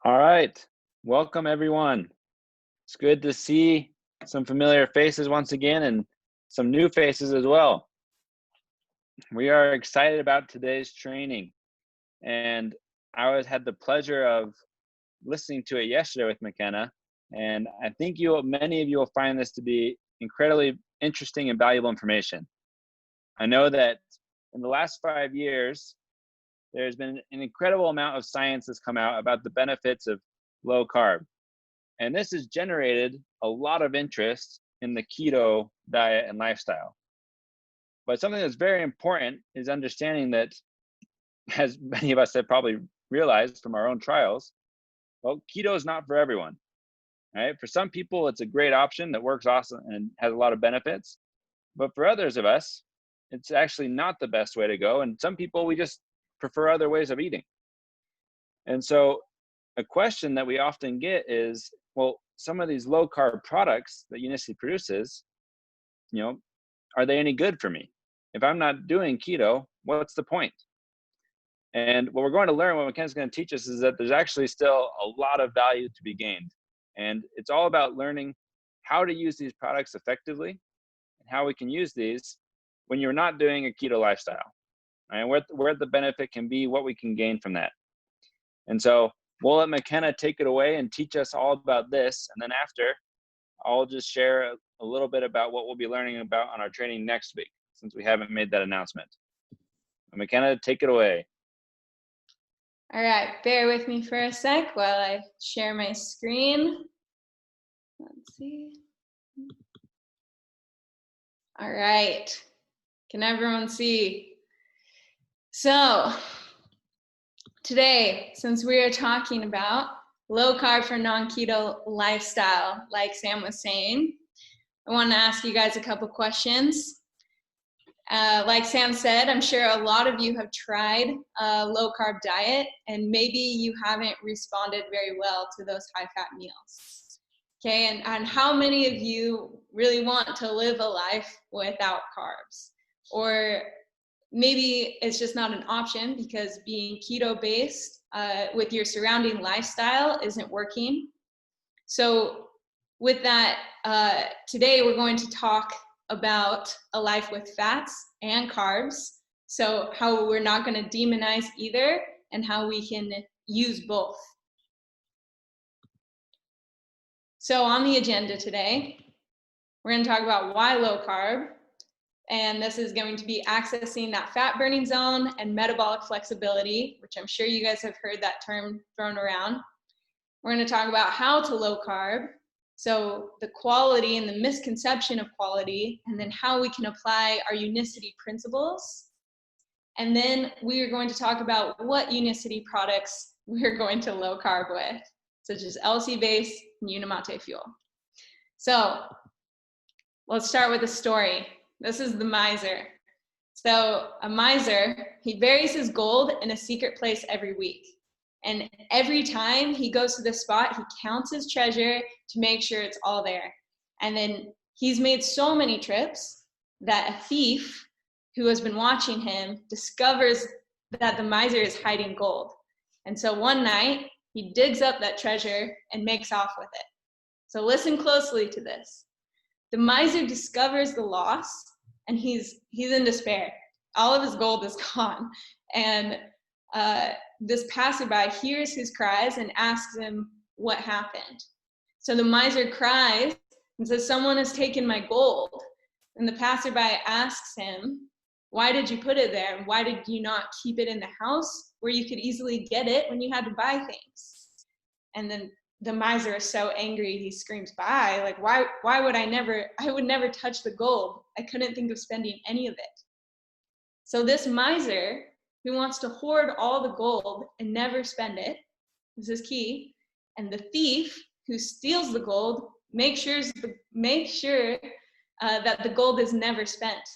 All right. Welcome, everyone. It's good to see some familiar faces once again and some new faces as well. We are excited about today's training. And I had the pleasure of listening to it yesterday with McKenna. And I think many of you will find this to be incredibly interesting and valuable information. I know that in the last 5 years, there's been an incredible amount of science that's come out about the benefits of low carb. And this has generated a lot of interest in the keto diet and lifestyle. But something that's very important is understanding that, as many of us have probably realized from our own trials, well, keto is not for everyone, right? For some people, it's a great option that works awesome and has a lot of benefits. But for others of us, it's actually not the best way to go. And some people, we just prefer other ways of eating. And so a question that we often get is, well, some of these low carb products that Unicity produces, are they any good for me? If I'm not doing keto, what's the point? And what we're going to learn, what McKenna's going to teach us, is that there's actually still a lot of value to be gained. And it's all about learning how to use these products effectively and how we can use these when you're not doing a keto lifestyle, right? Where the benefit can be, what we can gain from that. And so we'll let McKenna take it away and teach us all about this. And then after, I'll just share a little bit about what we'll be learning about on our training next week, since we haven't made that announcement. McKenna, take it away. All right, bear with me for a sec while I share my screen. Let's see. All right, can everyone see? So today, since we are talking about low carb for non-keto lifestyle, like Sam was saying, I want to ask you guys a couple questions. Like Sam said, I'm sure a lot of you have tried a low carb diet, and maybe you haven't responded very well to those high fat meals. Okay, and how many of you really want to live a life without carbs? Or maybe it's just not an option because being keto based with your surrounding lifestyle isn't working. So with that, today we're going to talk about a life with fats and carbs. So how we're not going to demonize either and how we can use both. So on the agenda today, we're going to talk about why low carb. And this is going to be accessing that fat burning zone and metabolic flexibility, which I'm sure you guys have heard that term thrown around. We're going to talk about how to low carb, so the quality and the misconception of quality, and then how we can apply our Unicity principles. And then we are going to talk about what Unicity products we're going to low carb with, such as LC base and Unimate fuel. So let's start with a story. This is the miser. So a miser, he buries his gold in a secret place every week. And every time he goes to this spot, he counts his treasure to make sure it's all there. And then he's made so many trips that a thief who has been watching him discovers that the miser is hiding gold. And so one night, he digs up that treasure and makes off with it. So listen closely to this. The miser discovers the loss, and he's in despair. All of his gold is gone. And this passerby hears his cries and asks him what happened. So the miser cries and says, "Someone has taken my gold." And the passerby asks him, "Why did you put it there? And why did you not keep it in the house where you could easily get it when you had to buy things?" And then the miser is so angry, he screams, "Buy? Like, why would I would never touch the gold. I couldn't think of spending any of it." So this miser, who wants to hoard all the gold and never spend it, this is key, and the thief who steals the gold makes sure that the gold is never spent.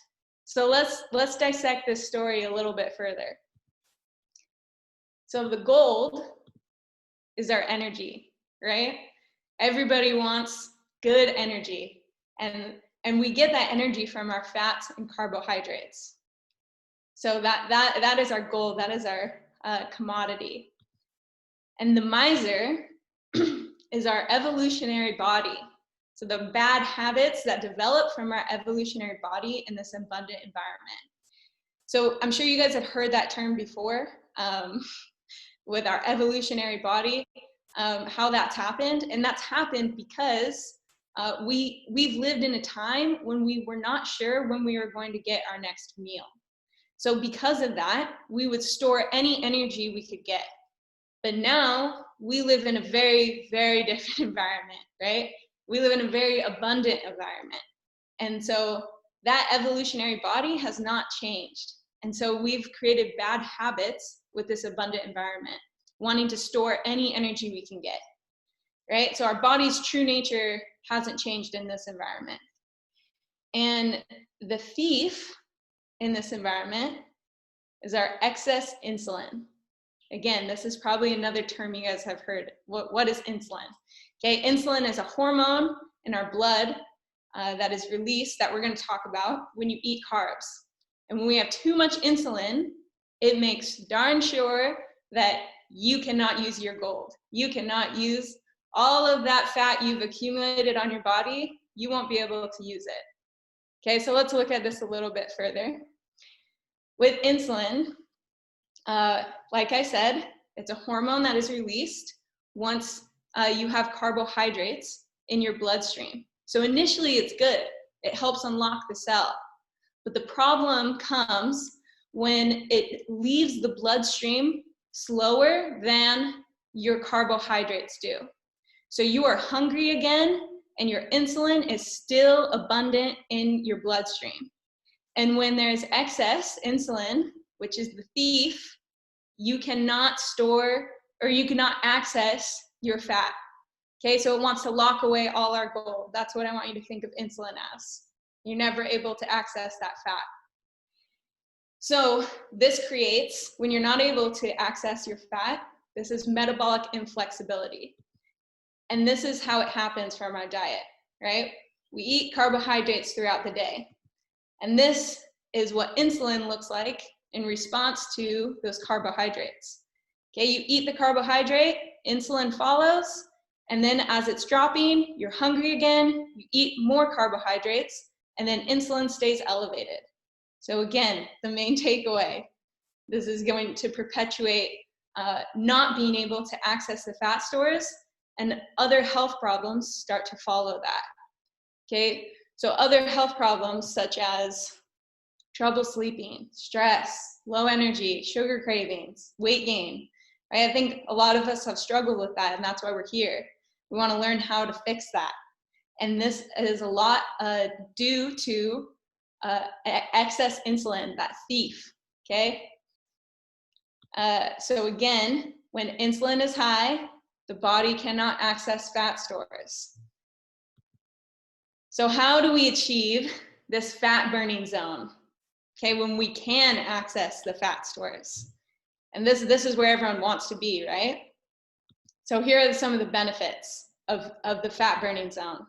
So let's dissect this story a little bit further. So the gold is our energy, right? Everybody wants good energy, and we get that energy from our fats and carbohydrates. So that is our gold, that is our commodity. And the miser is our evolutionary body. So the bad habits that develop from our evolutionary body in this abundant environment. So I'm sure you guys have heard that term before, with our evolutionary body, how that's happened. And that's happened because we've lived in a time when we were not sure when we were going to get our next meal. So because of that, we would store any energy we could get. But now we live in a very, very different environment, right? We live in a very abundant environment. And so that evolutionary body has not changed. And so we've created bad habits with this abundant environment, wanting to store any energy we can get, right? So our body's true nature hasn't changed in this environment. And the thief in this environment is our excess insulin. Again, this is probably another term you guys have heard. What is insulin? Okay, insulin is a hormone in our blood that is released, that we're going to talk about when you eat carbs. And when we have too much insulin, it makes darn sure that you cannot use your gold. You cannot use all of that fat you've accumulated on your body. You won't be able to use it. Okay, so let's look at this a little bit further. With insulin, like I said, it's a hormone that is released once you have carbohydrates in your bloodstream. So initially it's good. It helps unlock the cell. But the problem comes when it leaves the bloodstream slower than your carbohydrates do. So you are hungry again, and your insulin is still abundant in your bloodstream. And when there's excess insulin, which is the thief, you cannot store or you cannot access your fat. Okay, so it wants to lock away all our gold. That's what I want you to think of insulin as. You're never able to access that fat. So this creates, when you're not able to access your fat, this is metabolic inflexibility. And this is how it happens from our diet, right? We eat carbohydrates throughout the day. And this is what insulin looks like in response to those carbohydrates. Okay, you eat the carbohydrate, insulin follows, and then as it's dropping, you're hungry again, you eat more carbohydrates, and then insulin stays elevated. So again, the main takeaway, this is going to perpetuate not being able to access the fat stores, and other health problems start to follow that. Okay, so other health problems such as trouble sleeping, stress, low energy, sugar cravings, weight gain, right? I think a lot of us have struggled with that, and that's why we're here. We want to learn how to fix that. And this is a lot due to excess insulin, that thief, okay? So again, when insulin is high, the body cannot access fat stores. So how do we achieve this fat burning zone? Okay, when we can access the fat stores. And this is where everyone wants to be, right? So here are some of the benefits of the fat burning zone.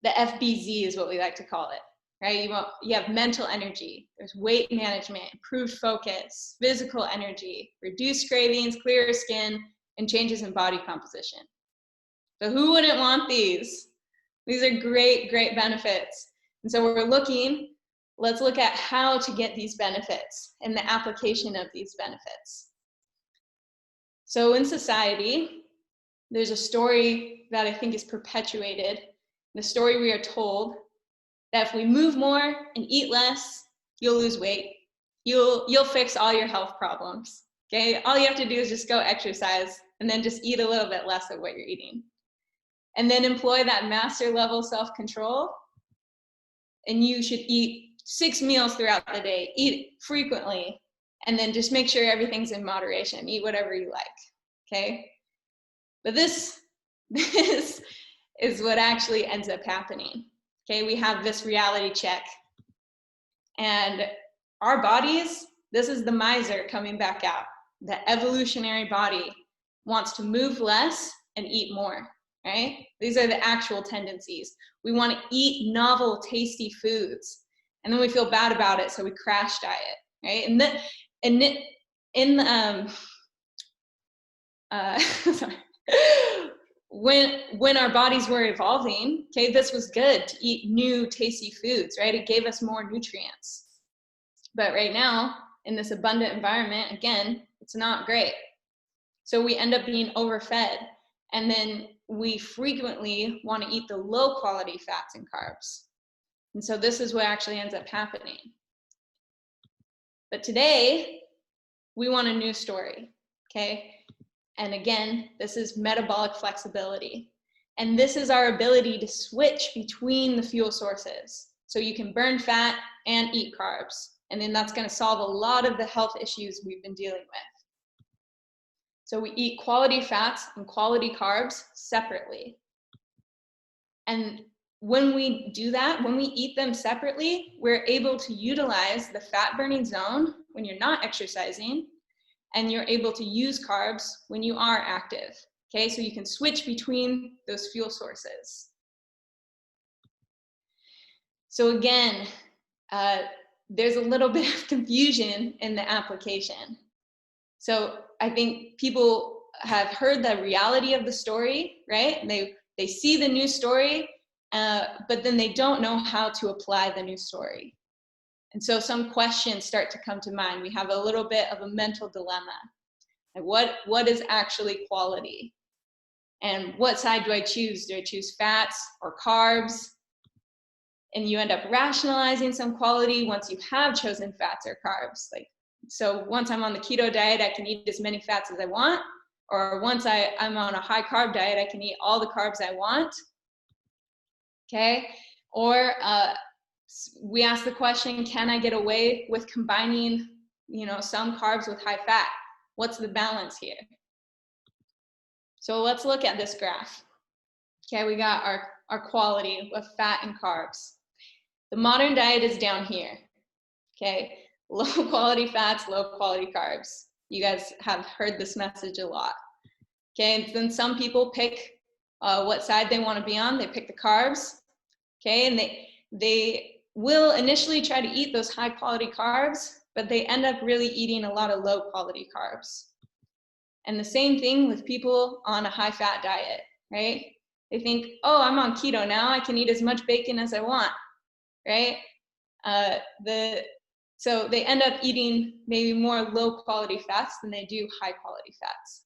The FBZ is what we like to call it, right? You have mental energy, there's weight management, improved focus, physical energy, reduced cravings, clearer skin, and changes in body composition. So who wouldn't want these? These are great, great benefits. And so let's look at how to get these benefits and the application of these benefits. So in society, there's a story that I think is perpetuated. The story we are told that if we move more and eat less, you'll lose weight. You'll fix all your health problems. Okay, all you have to do is just go exercise and then just eat a little bit less of what you're eating. And then employ that master level self-control. And you should eat 6 meals throughout the day, eat frequently, and then just make sure everything's in moderation. Eat whatever you like, okay? But this is what actually ends up happening, okay? We have this reality check. And our bodies, this is the miser coming back out. The evolutionary body wants to move less and eat more, right? These are the actual tendencies. We want to eat novel, tasty foods. And then we feel bad about it, so we crash diet, right? sorry. When our bodies were evolving, okay, this was good to eat new tasty foods, right? It gave us more nutrients. But right now, in this abundant environment, again, it's not great. So we end up being overfed. And then we frequently want to eat the low quality fats and carbs. And so this is what actually ends up happening. But today, we want a new story, okay? And again, this is metabolic flexibility. And this is our ability to switch between the fuel sources. So you can burn fat and eat carbs. And then that's going to solve a lot of the health issues we've been dealing with. So we eat quality fats and quality carbs separately. And when we do that, when we eat them separately, we're able to utilize the fat burning zone when you're not exercising, and you're able to use carbs when you are active. Okay, so you can switch between those fuel sources. So again, there's a little bit of confusion in the application. So I think people have heard the reality of the story, right? They see the new story, but then they don't know how to apply the new story. And so some questions start to come to mind. We have a little bit of a mental dilemma. Like what is actually quality? And what side do I choose? Do I choose fats or carbs? And you end up rationalizing some quality once you have chosen fats or carbs. Like, so once I'm on the keto diet, I can eat as many fats as I want. Or once I'm on a high carb diet, I can eat all the carbs I want. Okay. Or we ask the question, can I get away with combining, some carbs with high fat? What's the balance here? So let's look at this graph. Okay, we got our quality of fat and carbs. The modern diet is down here. Okay, low quality fats, low quality carbs. You guys have heard this message a lot. Okay, and then some people pick what side they want to be on. They pick the carbs. Okay, and they will initially try to eat those high quality carbs, but they end up really eating a lot of low quality carbs. And the same thing with people on a high fat diet, right? They think, oh, I'm on keto now, I can eat as much bacon as I want, right? So they end up eating maybe more low quality fats than they do high quality fats.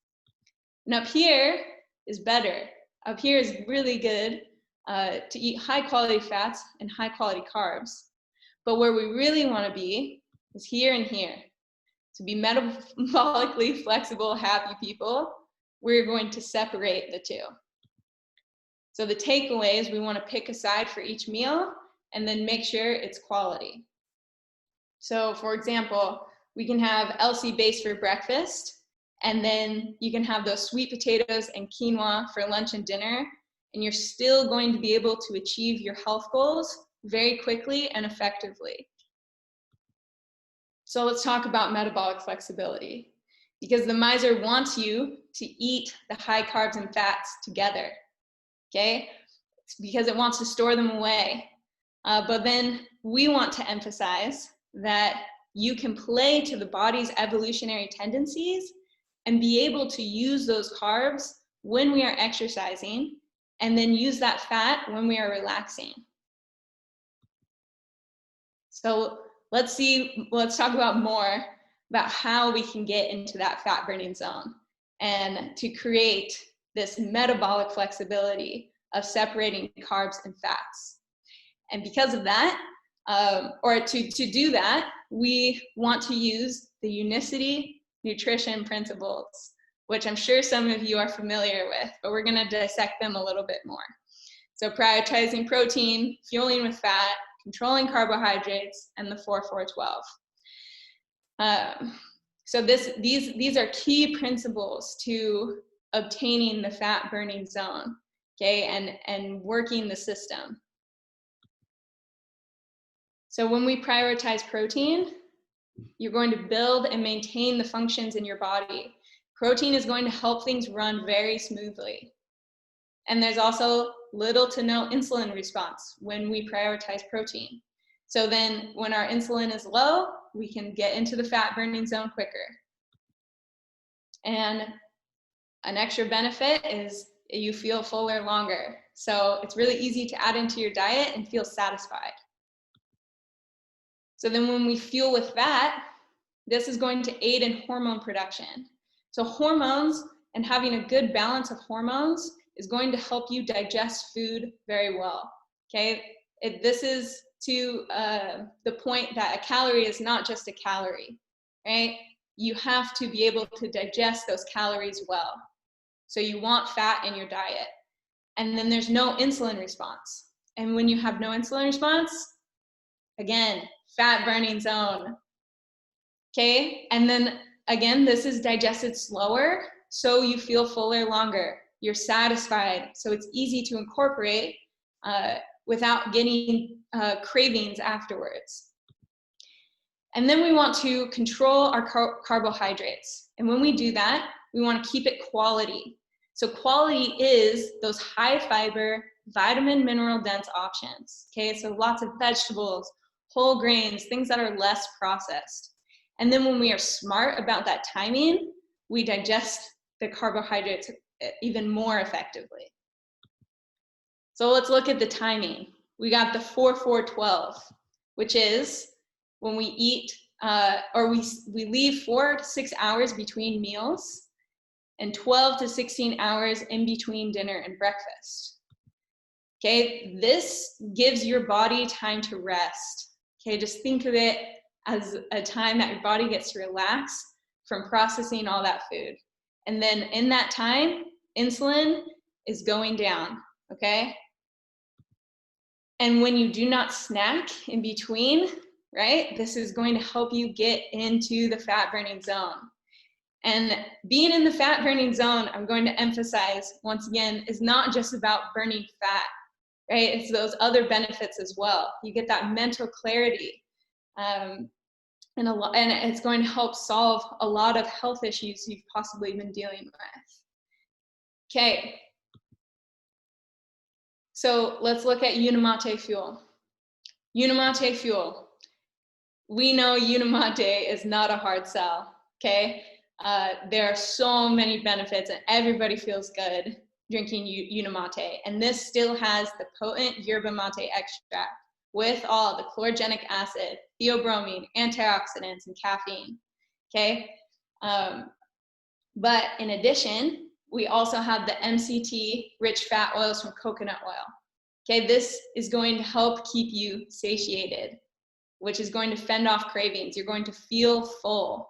And up here is better. Up here is really good to eat high quality fats and high quality carbs. But where we really want to be is here and here. To be metabolically flexible, happy people, we're going to separate the two. So the takeaway is we want to pick a side for each meal and then make sure it's quality. So for example, we can have LC base for breakfast, and then you can have those sweet potatoes and quinoa for lunch and dinner, and you're still going to be able to achieve your health goals very quickly and effectively. So let's talk about metabolic flexibility, because the miser wants you to eat the high carbs and fats together, okay? It's because it wants to store them away. But then we want to emphasize that you can play to the body's evolutionary tendencies and be able to use those carbs when we are exercising, and then use that fat when we are relaxing. So let's talk about more about how we can get into that fat burning zone and to create this metabolic flexibility of separating carbs and fats. And because of that, or to do that, we want to use the unicity nutrition principles, which I'm sure some of you are familiar with, but we're going to dissect them a little bit more. So prioritizing protein, fueling with fat, controlling carbohydrates, and the 4-4-12. So these are key principles to obtaining the fat burning zone, okay, and working the system. So when we prioritize protein, you're going to build and maintain the functions in your body. Protein is going to help things run very smoothly. And there's also little to no insulin response when we prioritize protein. So then when our insulin is low, we can get into the fat burning zone quicker. And An extra benefit is you feel fuller longer. So it's really easy to add into your diet and feel satisfied. So then when we fuel with fat, this is going to aid in hormone production. So hormones and having a good balance of hormones is going to help you digest food very well, okay? This is to the point that a calorie is not just a calorie, right? You have to be able to digest those calories well. So you want fat in your diet. And then there's no insulin response. And when you have no insulin response, again, fat burning zone, okay? And then again, this is digested slower, so you feel fuller longer. You're satisfied, so it's easy to incorporate without getting cravings afterwards. And then we want to control our carbohydrates. And when we do that, we want to keep it quality. So quality is those high fiber, vitamin, mineral dense options, okay? So lots of vegetables, whole grains, things that are less processed. And then when we are smart about that timing, we digest the carbohydrates even more effectively. So let's look at the timing. We got the 4-4-12, which is when we eat, we leave 4 to 6 hours between meals and 12 to 16 hours in between dinner and breakfast. Okay, this gives your body time to rest. Okay, just think of it as a time that your body gets to relax from processing all that food. And then in that time, insulin is going down, okay? And when you do not snack in between, right, this is going to help you get into the fat burning zone. And being in the fat burning zone, I'm going to emphasize once again, is not just about burning fat, right? It's those other benefits as well. You get that mental clarity, and it's going to help solve a lot of health issues you've possibly been dealing with. Okay, so let's look at Unimate fuel. Unimate fuel. We know Unimate is not a hard sell, okay? There are so many benefits and everybody feels good drinking Unimate. And this still has the potent yerba mate extract with all the chlorogenic acid, theobromine, antioxidants, and caffeine, okay? But in addition, we also have the MCT rich fat oils from coconut oil. Okay, this is going to help keep you satiated, which is going to fend off cravings. You're going to feel full.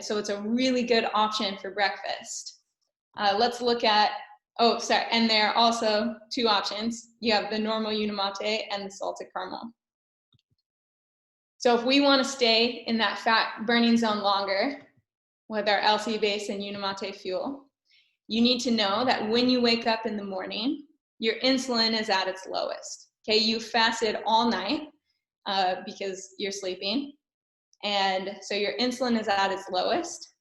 So it's a really good option for breakfast. Let's look at, and there are also 2 options. You have the normal Unimate and the salted caramel. So if we want to stay in that fat burning zone longer with our LC base and Unimate fuel, you need to know that when you wake up in the morning, your insulin is at its lowest. Okay, you fasted all night because you're sleeping. And so your insulin is at its lowest.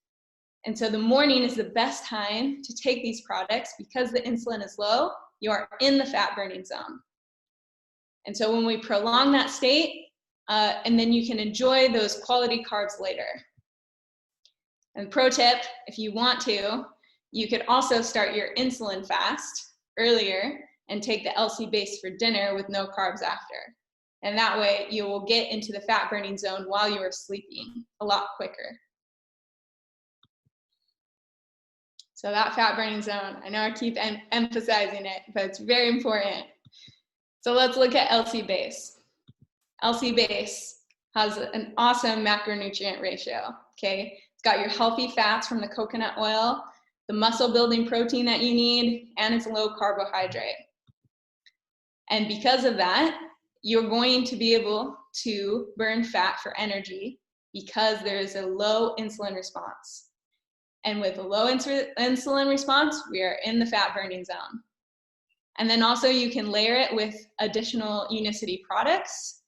And so the morning is the best time to take these products because the insulin is low, you are in the fat burning zone. And so when we prolong that state, and then you can enjoy those quality carbs later. And pro tip, if you want to, you could also start your insulin fast earlier and take the LC base for dinner with no carbs after. And that way you will get into the fat burning zone while you are sleeping a lot quicker. So that fat burning zone, I know I keep emphasizing it, but it's very important. So let's look at LC base. LC base has an awesome macronutrient ratio, okay? It's got your healthy fats from the coconut oil, the muscle building protein that you need, and it's low carbohydrate. And because of that, you're going to be able to burn fat for energy because there is a low insulin response. And with a low insulin response, we are in the fat burning zone. And then also you can layer it with additional Unicity products,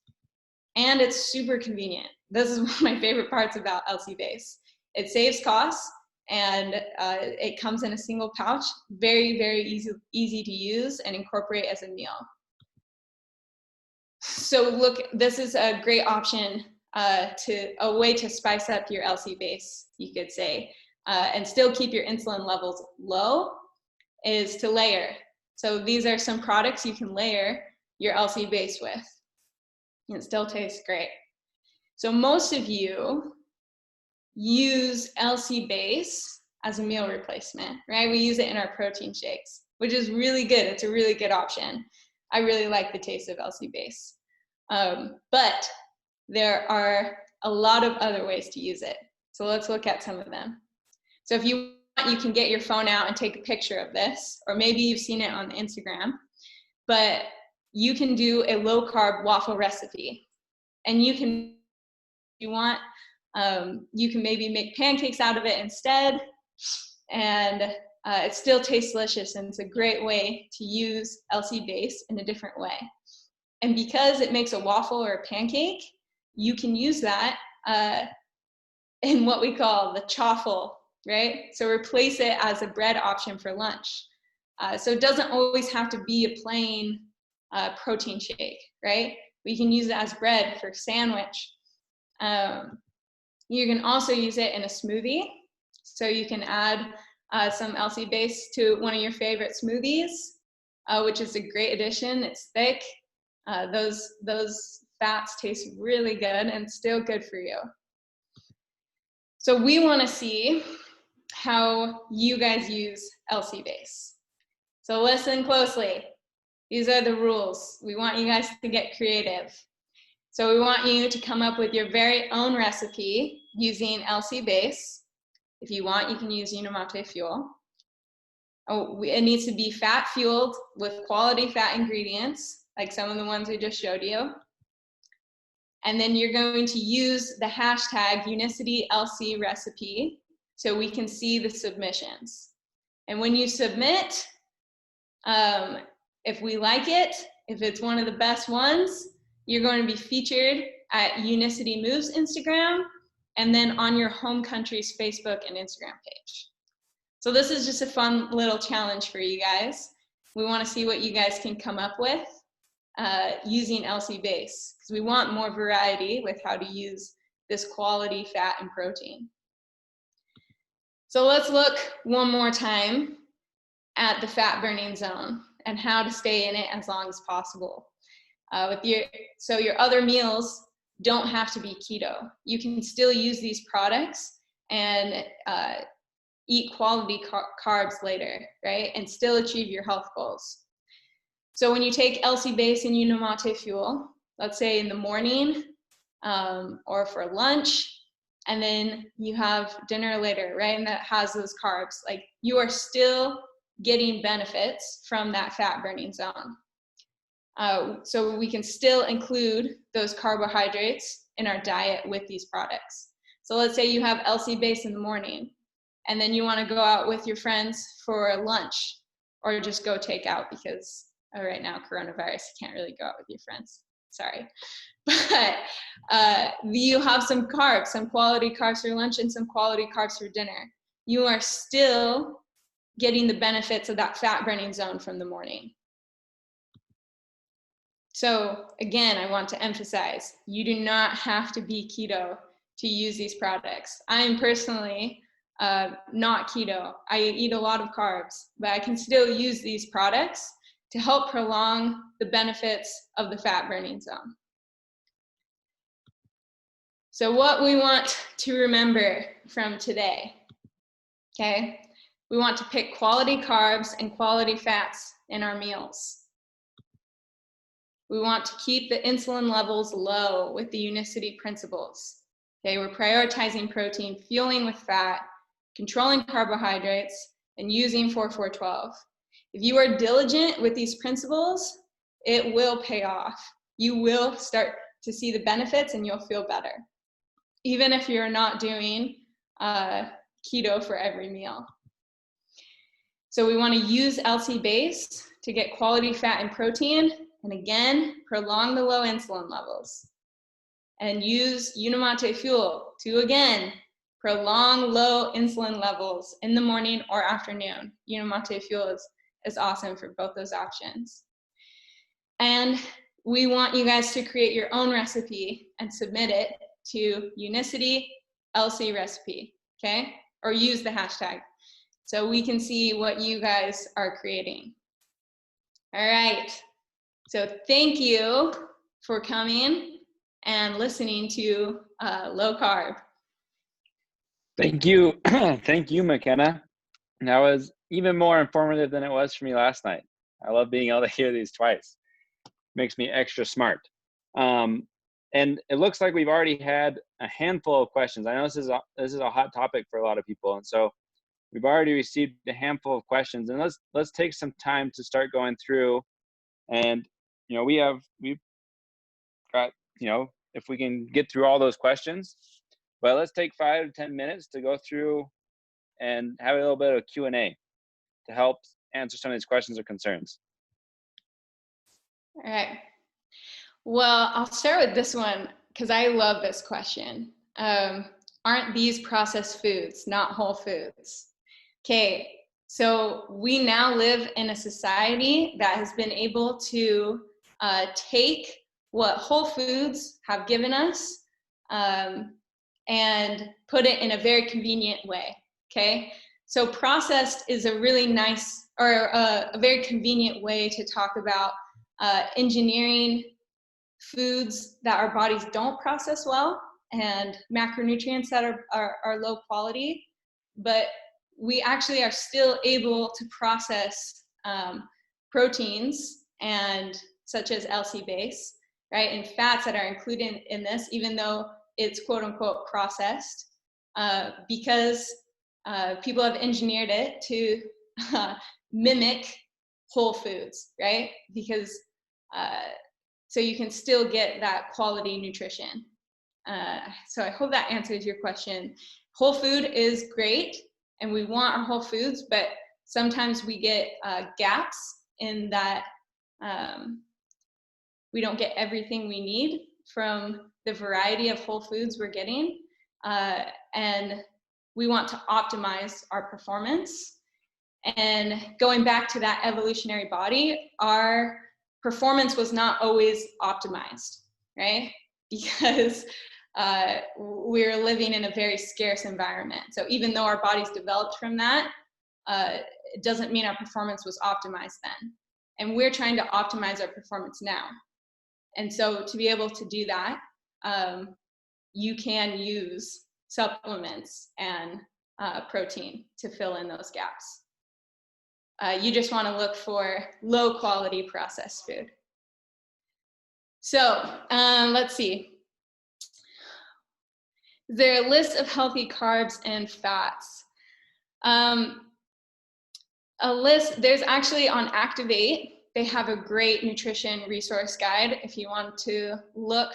and it's super convenient. This is one of my favorite parts about LC base. It saves costs, and it comes in a single pouch, very, very easy to use and incorporate as a meal. So look, this is a great option, a way to spice up your LC base, you could say. and still keep your insulin levels low is to layer. So these are some products you can layer your LC base with, and it still tastes great. So most of you use LC base as a meal replacement, right? We use it in our protein shakes, which is really good. It's a really good option. I really like the taste of LC base. But there are a lot of other ways to use it. So let's look at some of them. So if you want, you can get your phone out and take a picture of this, or maybe you've seen it on Instagram, but you can do a low carb waffle recipe. And you can, if you want, you can maybe make pancakes out of it instead, and it still tastes delicious, and it's a great way to use LC base in a different way. And because it makes a waffle or a pancake, you can use that in what we call the chaffle, right? So replace it as a bread option for lunch. So it doesn't always have to be a plain protein shake, right? We can use it as bread for sandwich. You can also use it in a smoothie. So you can add some LC base to one of your favorite smoothies, which is a great addition. It's thick. Those fats taste really good and still good for you. So we want to see how you guys use LC base. So listen closely. These are the rules. We want you guys to get creative. So we want you to come up with your very own recipe using LC base. If you want, you can use Unimate fuel. It needs to be fat fueled with quality fat ingredients, like some of the ones we just showed you. And then you're going to use the hashtag UnicityLC recipe so we can see the submissions. And when you submit, if we like it, if it's one of the best ones, you're going to be featured at Unicity Moves Instagram and then on your home country's Facebook and Instagram page. So this is just a fun little challenge for you guys. We want to see what you guys can come up with using LC base, because we want more variety with how to use this quality fat and protein. So let's look one more time at the fat burning zone and how to stay in it as long as possible. So your other meals don't have to be keto. You can still use these products and eat quality carbs later, right? And still achieve your health goals. So when you take LC base and Unimate fuel, let's say in the morning or for lunch, and then you have dinner later, right? And that has those carbs, like you are still getting benefits from that fat burning zone. So we can still include those carbohydrates in our diet with these products. So let's say you have LC base in the morning, and then you want to go out with your friends for lunch, or just go take out because right now, coronavirus, you can't really go out with your friends. Sorry. But you have some carbs, some quality carbs for lunch and some quality carbs for dinner. You are still getting the benefits of that fat burning zone from the morning. So again, I want to emphasize, you do not have to be keto to use these products. I am personally not keto. I eat a lot of carbs, but I can still use these products to help prolong the benefits of the fat burning zone. So what we want to remember from today, okay? We want to pick quality carbs and quality fats in our meals. We want to keep the insulin levels low with the unicity principles. Okay, we're prioritizing protein, fueling with fat, controlling carbohydrates, and using 4-4-12. If you are diligent with these principles, it will pay off. You will start to see the benefits and you'll feel better, even if you're not doing keto for every meal. So we want to use LC base to get quality fat and protein, and again, prolong the low insulin levels. And use Unimate fuel to, again, prolong low insulin levels in the morning or afternoon. Unimate fuel is awesome for both those options. And we want you guys to create your own recipe and submit it to Unicity LC recipe, okay? or use the hashtag so we can see what you guys are creating. All right. So thank you for coming and listening to Low Carb. Thank you. Thank you, McKenna. That was even more informative than it was for me last night. I love being able to hear these twice. Makes me extra smart. And it looks like we've already had a handful of questions. I know this is a hot topic for a lot of people, and so we've already received a handful of questions. And let's take some time to start going through. And we've got if we can get through all those questions, but let's take 5 to 10 minutes to go through and have a little bit of Q&A to help answer some of these questions or concerns. All right. Well, I'll start with this one because I love this question. Aren't these processed foods, not whole foods? Okay, so we now live in a society that has been able to take what whole foods have given us and put it in a very convenient way, okay? So processed is a really nice, or a very convenient way to talk about engineering foods that our bodies don't process well and macronutrients that are low quality, but we actually are still able to process proteins and such as LC base, right, and fats that are included in this, even though it's quote unquote processed, because people have engineered it to mimic whole foods, right? Because so you can still get that quality nutrition. So I hope that answers your question. Whole food is great, and we want our whole foods, but sometimes we get gaps in that we don't get everything we need from the variety of whole foods we're getting, and we want to optimize our performance. And going back to that evolutionary body, our performance was not always optimized, right? Because we're living in a very scarce environment. So even though our bodies developed from that, it doesn't mean our performance was optimized then. And we're trying to optimize our performance now. And so to be able to do that, you can use supplements and protein to fill in those gaps. You just want to look for low quality processed food. So let's see. Is there a list of healthy carbs and fats? A list, there's actually on Activate, they have a great nutrition resource guide if you want to look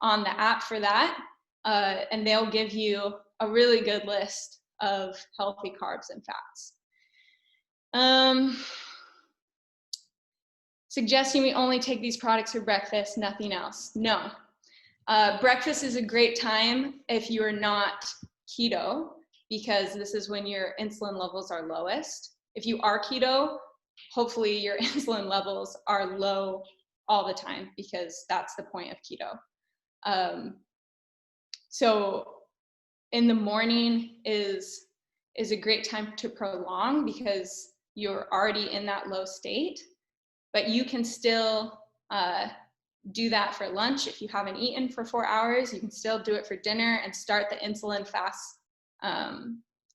on the app for that, and they'll give you a really good list of healthy carbs and fats. Suggesting we only take these products for breakfast, nothing else. No. Breakfast is a great time if you're not keto, because this is when your insulin levels are lowest. If you are keto, hopefully your insulin levels are low all the time, because that's the point of keto. So in the morning is a great time to prolong, because you're already in that low state, but you can still do that for lunch. If you haven't eaten for 4 hours, you can still do it for dinner and start the insulin fast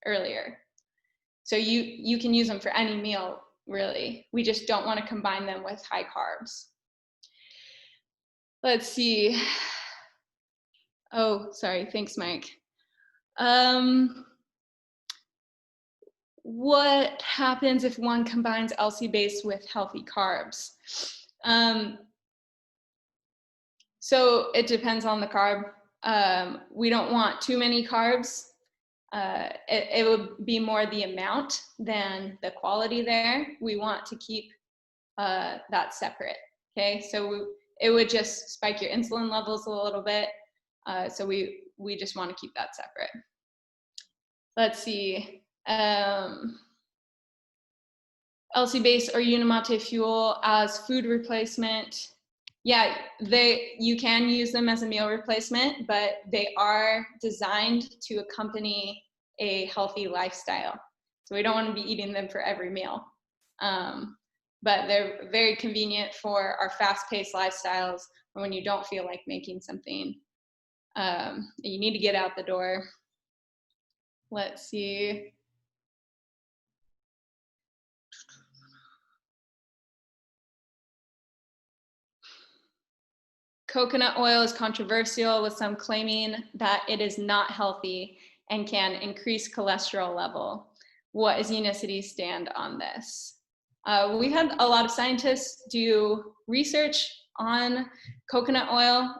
earlier. So you can use them for any meal, really. We just don't want to combine them with high carbs. Let's see. Oh, sorry. Thanks, Mike. What happens if one combines LC base with healthy carbs? So it depends on the carb. We don't want too many carbs. It would be more the amount than the quality there. We want to keep that separate, okay? So it would just spike your insulin levels a little bit. So we just want to keep that separate. Let's see. LC base or Unimate fuel as food replacement. Yeah, you can use them as a meal replacement, but they are designed to accompany a healthy lifestyle. So we don't want to be eating them for every meal. But they're very convenient for our fast-paced lifestyles, or when you don't feel like making something. You need to get out the door. Let's see. Coconut oil is controversial, with some claiming that it is not healthy and can increase cholesterol level. What is Unicity's stand on this? We've had a lot of scientists do research on coconut oil,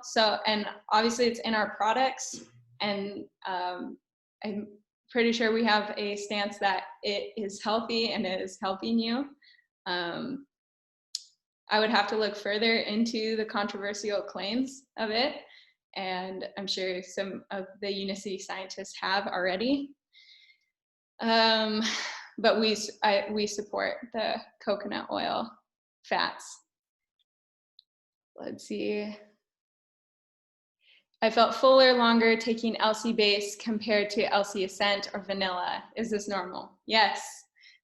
and obviously it's in our products, and I'm pretty sure we have a stance that it is healthy and it is helping you. I would have to look further into the controversial claims of it, and I'm sure some of the Unicity scientists have already. But we support the coconut oil fats. Let's see. I felt fuller longer taking LC base compared to LC Ascent or vanilla. Is this normal? Yes.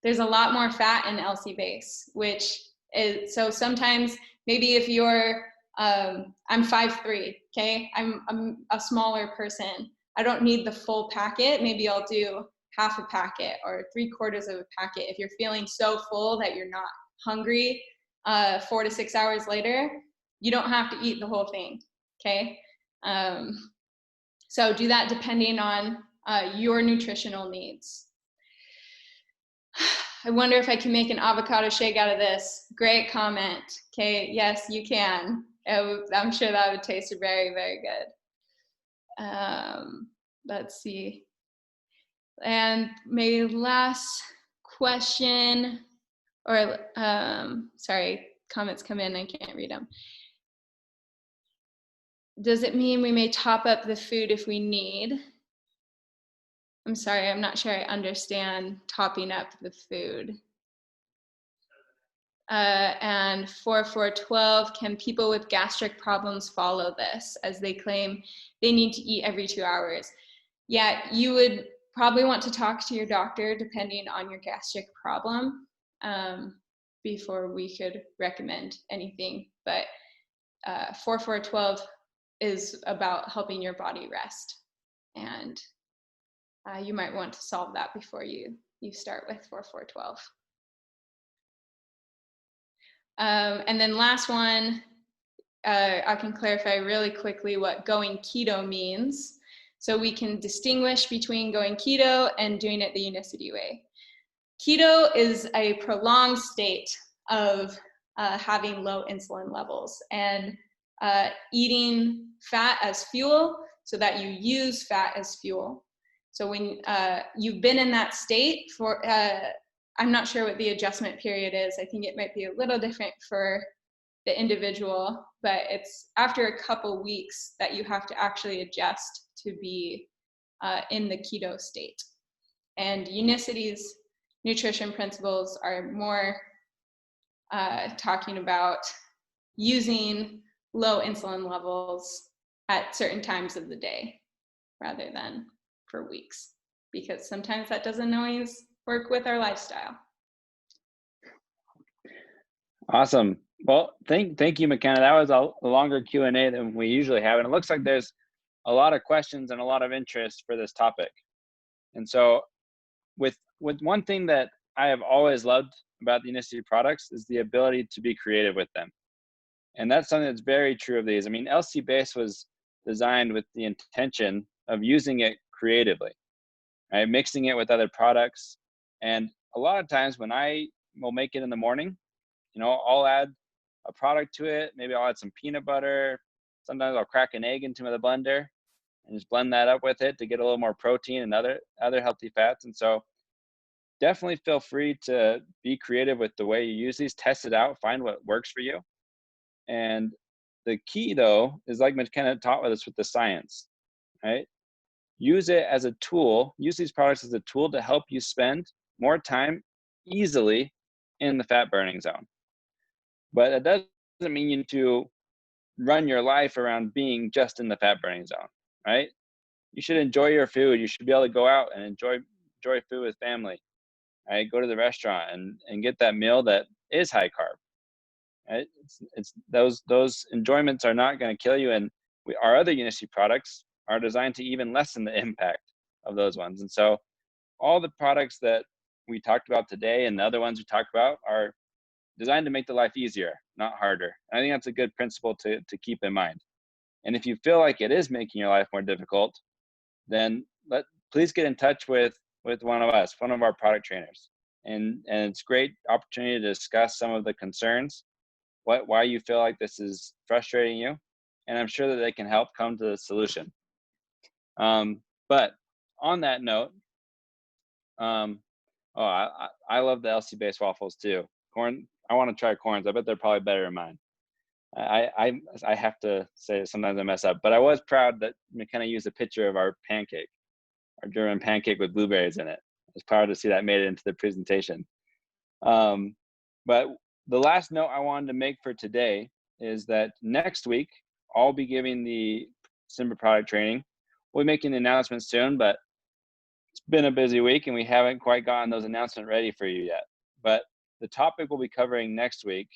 There's a lot more fat in LC base, which is, so sometimes maybe if you're, I'm 5'3", okay? I'm a smaller person. I don't need the full packet. Maybe I'll do half a packet or 3/4 of a packet. If you're feeling so full that you're not hungry 4 to 6 hours later, you don't have to eat the whole thing, okay? So do that depending on your nutritional needs. I wonder if I can make an avocado shake out of this. Great comment. Okay, yes, you can. I'm sure that would taste very, very good. Let's see. And maybe last question, or sorry, comments come in, I can't read them. Does it mean we may top up the food if we need? I'm sorry, I'm not sure I understand topping up the food. And 4412, can people with gastric problems follow this, as they claim they need to eat every 2 hours? Yeah, you would probably want to talk to your doctor depending on your gastric problem before we could recommend anything. But 4412 is about helping your body rest, and you might want to solve that before you start with 4412. And then last one, I can clarify really quickly what going keto means. So we can distinguish between going keto and doing it the Unicity way. Keto is a prolonged state of having low insulin levels and eating fat as fuel so that you use fat as fuel. So when you've been in that state for, I'm not sure what the adjustment period is. I think it might be a little different for the individual, but it's after a couple weeks that you have to actually adjust to be in the keto state. And Unicity's nutrition principles are more talking about using low insulin levels at certain times of the day rather than for weeks, because sometimes that doesn't always work with our lifestyle. Awesome. Well, thank you, McKenna. That was a longer Q&A than we usually have, and it looks like there's a lot of questions and a lot of interest for this topic. And so with one thing that I have always loved about the Unicity products is the ability to be creative with them. And that's something that's very true of these. I mean, LC Base was designed with the intention of using it creatively, right? Mixing it with other products. And a lot of times when I will make it in the morning, you know, I'll add a product to it. Maybe I'll add some peanut butter. Sometimes I'll crack an egg into the blender and just blend that up with it to get a little more protein and other healthy fats. And so definitely feel free to be creative with the way you use these. Test it out, find what works for you. And the key, though, is like McKenna taught with us with the science, right? Use it as a tool. Use these products as a tool to help you spend more time easily in the fat burning zone. But it doesn't mean you need to run your life around being just in the fat burning zone, right? you should enjoy your food. You should be able to go out and enjoy food with family. Right? Go to the restaurant and get that meal that is high carb. Right? It's those enjoyments are not going to kill you, and our other Unity products are designed to even lessen the impact of those ones. And so all the products that we talked about today and the other ones we talked about are designed to make the life easier, not harder. And I think that's a good principle to keep in mind. And if you feel like it is making your life more difficult, then please get in touch with one of us, one of our product trainers. And it's a great opportunity to discuss some of the concerns, why you feel like this is frustrating you. And I'm sure that they can help come to the solution. But on that note, I love the LC based waffles too. Corn, I want to try corns. I bet they're probably better than mine. I have to say sometimes I mess up, but I was proud that McKenna used a picture of our pancake, our German pancake with blueberries in it. I was proud to see that made it into the presentation. But the last note I wanted to make for today is that next week I'll be giving the SIMBA product training. We'll be making the announcements soon, but it's been a busy week and we haven't quite gotten those announcements ready for you yet. But the topic we'll be covering next week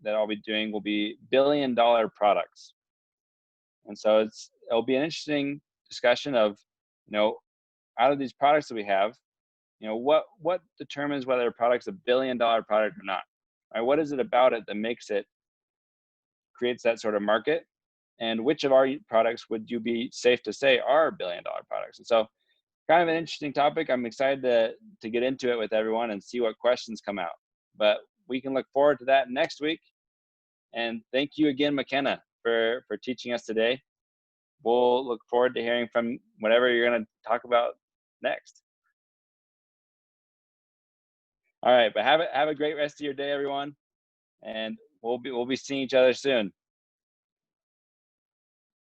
that I'll be doing will be billion-dollar products. And so it'll be an interesting discussion of, out of these products that we have, what determines whether a product's a billion-dollar product or not? Right? What is it about it that creates that sort of market? And which of our products would you be safe to say are billion-dollar products? And so kind of an interesting topic. I'm excited to get into it with everyone and see what questions come out. But we can look forward to that next week. And thank you again, McKenna, for teaching us today. We'll look forward to hearing from whatever you're going to talk about next. All right, but have a great rest of your day, everyone. And we'll be seeing each other soon.